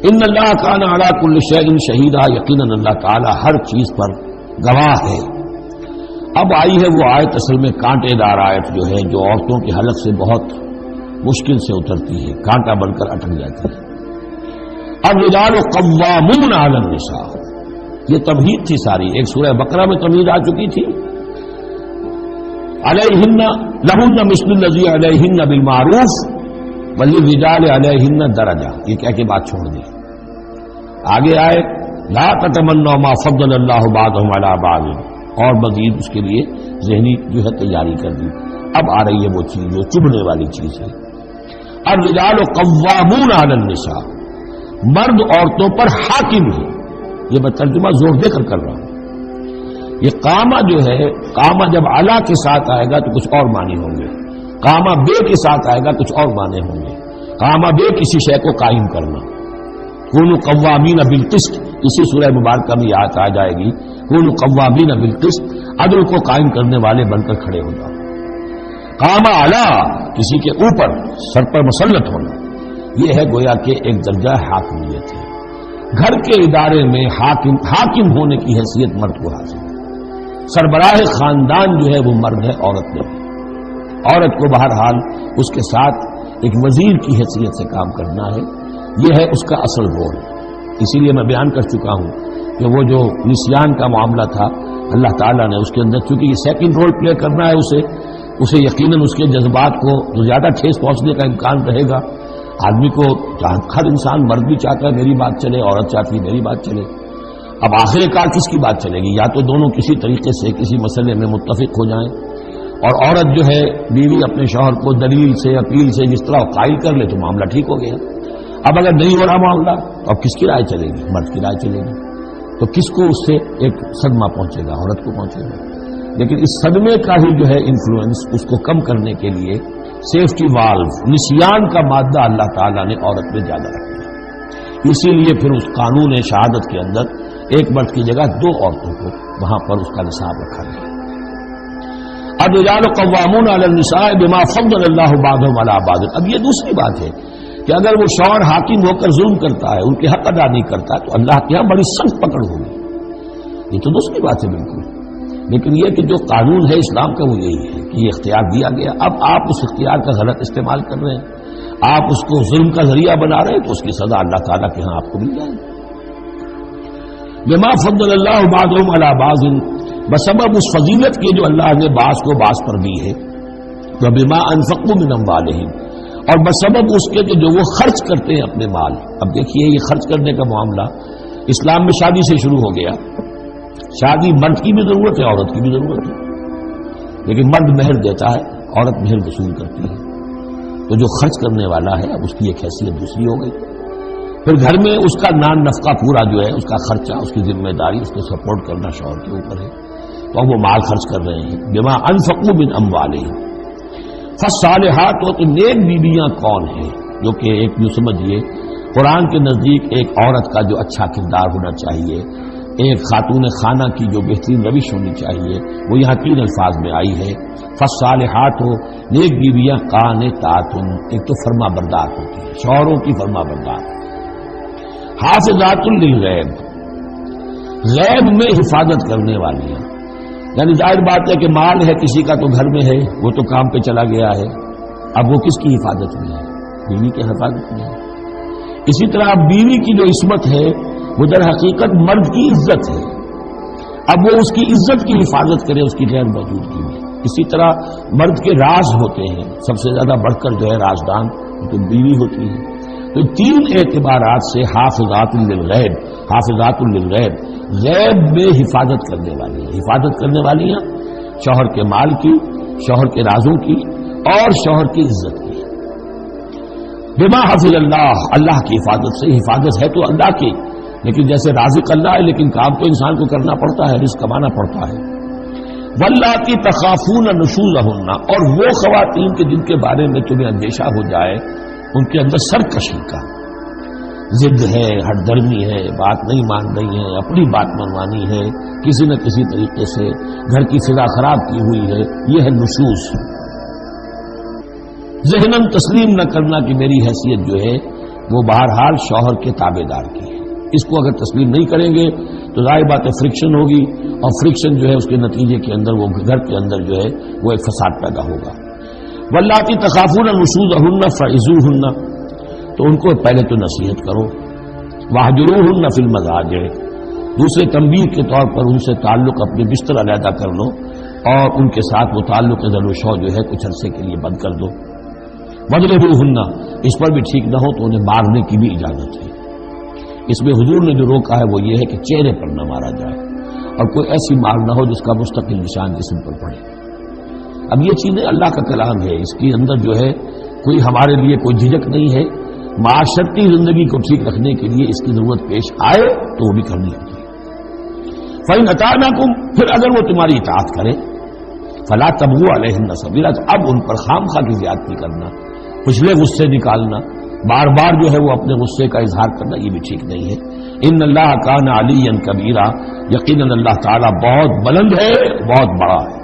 ان اللہ کان علی کل شیء شہیدا، یقیناً اللہ تعالی ہر چیز پر گواہ ہے۔ اب آئی ہے وہ آیت اصل میں کانٹے دار آیت جو ہے، جو عورتوں کے حلق سے بہت مشکل سے اترتی ہے، کانٹا بن کر اٹک جاتی ہے۔ الرجال قوامون علی النساء، یہ تمہید تھی ساری، ایک سورہ بقرہ میں تمہید آ چکی تھی، علیہن لہن مثل الذی علیہن بالمعروف وللرجال علیہن درجہ، یہ کہہ کے بات چھوڑ دی۔ آگے آئے لا تتمنوا ما فضل اللہ بعضهم علی بعض، اور مزید اس کے لیے ذہنی جو ہے تیاری کر دی۔ اب آ رہی ہے وہ چیز جو چبھنے والی چیز ہے۔ الرجال قوامون علی النساء، مرد عورتوں پر حاکم ہے۔ یہ میں ترجمہ زور دے کر رہا ہوں۔ یہ قامہ جو ہے، قامہ جب علا کے ساتھ آئے گا تو کچھ اور معنی ہوں گے، قامہ بے کے ساتھ آئے گا کچھ اور معنی ہوں گے۔ قامہ بے کسی شے کو قائم کرنا، کونوا قوامین بالقسط، اسی سورہ مبارکہ میں یاد آ جائے گی، کونوا قوامین بالقسط، عدل کو قائم کرنے والے بن کر کھڑے ہو جاؤ۔ قامہ علا، کسی کے اوپر سر پر مسلط ہونا، یہ ہے گویا کہ ایک درجہ حاکمیت ہے۔ گھر کے ادارے میں حاکم ہونے کی حیثیت مرد کو حاصل ہے۔ سربراہ خاندان جو ہے وہ مرد ہے، عورت نہیں۔ عورت کو بہرحال اس کے ساتھ ایک وزیر کی حیثیت سے کام کرنا ہے، یہ ہے اس کا اصل رول۔ اسی لیے میں بیان کر چکا ہوں کہ وہ جو نسیان کا معاملہ تھا، اللہ تعالیٰ نے اس کے اندر چونکہ یہ سیکنڈ رول پلے کرنا ہے اسے یقیناً اس کے جذبات کو جو زیادہ ٹھیس پہنچنے کا امکان رہے گا۔ آدمی کو ہر انسان، مرد بھی چاہتا ہے میری بات چلے، عورت چاہتی ہے میری بات چلے۔ اب آخر کار کس کی بات چلے گی؟ یا تو دونوں کسی طریقے سے کسی مسئلے میں متفق ہو جائیں، اور عورت جو ہے بیوی اپنے شوہر کو دلیل سے، اپیل سے جس طرح قائل کر لے تو معاملہ ٹھیک ہو گیا۔ اب اگر نہیں ہو رہا معاملہ تو اب کس کی رائے چلے گی؟ مرد کی رائے چلے گی۔ تو کس کو اس سے ایک صدمہ پہنچے گا؟ عورت کو پہنچے گا۔ لیکن اس صدمے کا ہی جو ہے انفلوئنس، اس کو کم کرنے کے لیے سیفٹی والو، نسیان کا مادہ اللہ تعالیٰ نے عورت میں زیادہ رکھا ہے۔ اسی لیے پھر اس قانون شہادت کے اندر ایک مرد کی جگہ 2 عورتوں کو وہاں پر اس کا نصاب رکھا گیا۔ الرجال قوامون علی النساء بما فضل اللہ بعضهم علی بعض۔ اب یہ دوسری بات ہے کہ اگر وہ شوہر حاکم ہو کر ظلم کرتا ہے، ان کے حق ادا نہیں کرتا، تو اللہ کے یہاں بڑی سخت پکڑ ہوگی۔ یہ تو دوسری بات ہے بالکل، لیکن یہ کہ جو قانون ہے اسلام کا وہ یہی ہے کہ یہ اختیار دیا گیا۔ اب آپ اس اختیار کا غلط استعمال کر رہے ہیں، آپ اس کو ظلم کا ذریعہ بنا رہے ہیں، تو اس کی سزا اللہ تعالیٰ کے ہاں آپ کو مل جائے گی۔ بما فضل اللہ بعضهم علی بعض، بسبب اس فضیلت کی جو اللہ نے بعض کو بعض پر دی ہے، وبما انفقوا من اموالهم، اور بسبب اس کے کہ جو وہ خرچ کرتے ہیں اپنے مال۔ اب دیکھیے یہ خرچ کرنے کا معاملہ اسلام میں شادی سے شروع ہو گیا۔ شادی مرد کی بھی ضرورت ہے، عورت کی بھی ضرورت ہے، لیکن مرد مہر دیتا ہے، عورت مہر وصول کرتی ہے۔ تو جو خرچ کرنے والا ہے اب اس کی ایک حیثیت دوسری ہو گئی۔ پھر گھر میں اس کا نان نفقہ پورا جو ہے، اس کا خرچہ، اس کی ذمہ داری، اس کو سپورٹ کرنا شوہر کے اوپر ہے، تو اب وہ مال خرچ کر رہے ہیں۔ بما انفقوا من اموالهم، فالصالحات، تو نیک بیویاں کون ہیں؟ جو کہ ایک جو سمجھیے قرآن کے نزدیک ایک عورت کا جو اچھا کردار ہونا چاہیے، ایک خاتون خانہ کی جو بہترین روش ہونی چاہیے، وہ یہاں 3 الفاظ میں آئی ہے۔ فالصالحات، نیک بیویاں قانتات، ایک تو فرما بردار ہوتی ہے، شوہروں کی فرما بردار۔ حافظات للغیب، غیب میں حفاظت کرنے والی ہیں، یعنی ظاہر بات ہے کہ مال ہے کسی کا تو گھر میں ہے، وہ تو کام پہ چلا گیا ہے، اب وہ کس کی حفاظت میں ہے؟ بیوی کی حفاظت میں ہے۔ اسی طرح بیوی کی جو عصمت ہے وہ در حقیقت مرد کی عزت ہے، اب وہ اس کی عزت کی حفاظت کرے اس کی غیر موجودگی میں۔ اسی طرح مرد کے راز ہوتے ہیں، سب سے زیادہ بڑھ کر جو ہے رازدان تو بیوی ہوتی ہے۔ تو 3 اعتبارات سے حافظات للغیب، حافظات للغیب، غیب میں حفاظت کرنے والی ہیں۔ حفاظت کرنے والی ہیں شوہر کے مال کی، شوہر کے رازوں کی، اور شوہر کی عزت کی۔ بما حفظ اللہ، اللہ کی حفاظت سے، حفاظت ہے تو اللہ کی، لیکن جیسے رازق اللہ ہے لیکن کام تو انسان کو کرنا پڑتا ہے، رزق کمانا پڑتا ہے۔ واللاتی تخافون نشوزہن، اور وہ خواتین کے جن کے بارے میں تمہیں اندیشہ ہو جائے ان کے اندر سرکشی کا، ضد ہے، ہٹ درمی ہے، بات نہیں مان رہی ہے، اپنی بات منوانی ہے، کسی نہ کسی طریقے سے گھر کی فضا خراب کی ہوئی ہے، یہ ہے نشوز۔ ذہناً تسلیم نہ کرنا کہ میری حیثیت جو ہے وہ بہرحال شوہر کے تابع دار کی ہے. اس کو اگر تسلیم نہیں کریں گے تو ظاہر بات ہے فرکشن ہوگی، اور فرکشن جو ہے اس کے نتیجے کے اندر وہ گھر کے اندر جو ہے وہ ایک فساد پیدا ہوگا. واللاتی تخافون نشوزہن فعظوہن، تو ان کو پہلے تو نصیحت کرو. واہجروہن فی المضاجع، دوسرے تنبیہ کے طور پر ان سے تعلق اپنے بستر علیحدہ کر لو اور ان کے ساتھ وہ تعلق ذل و شو جو ہے کچھ عرصے کے لیے بند کر دو. وضربوہن، اس پر بھی ٹھیک نہ ہو تو انہیں مارنے کی بھی اجازت ہے. اس میں حضور نے جو روکا ہے وہ یہ ہے کہ چہرے پر نہ مارا جائے اور کوئی ایسی مار نہ ہو جس کا مستقل نشان جسم پر پڑے. اب یہ چیزیں اللہ کا کلام ہے، اس کے اندر جو ہے کوئی ہمارے لیے کوئی جھجک نہیں ہے. معاشرتی زندگی کو ٹھیک رکھنے کے لیے اس کی ضرورت پیش آئے تو وہ بھی کرنی ہوتی ہے. فَإِنْ أَطَعْنَكُمْ، پھر اگر وہ تمہاری اطاعت کرے، فَلَا تَبْغُوا عَلَيْهِنَّ سَبِيلًا، تو اب ان پر خام خواہ کی زیادتی کرنا، پچھلے غصے نکالنا، بار بار جو ہے وہ اپنے غصے کا اظہار کرنا، یہ بھی ٹھیک نہیں ہے. ان اللہ کان علیٰ کبیرہ، یقیناً اللہ تعالیٰ بہت بلند ہے، بہت بڑا ہے.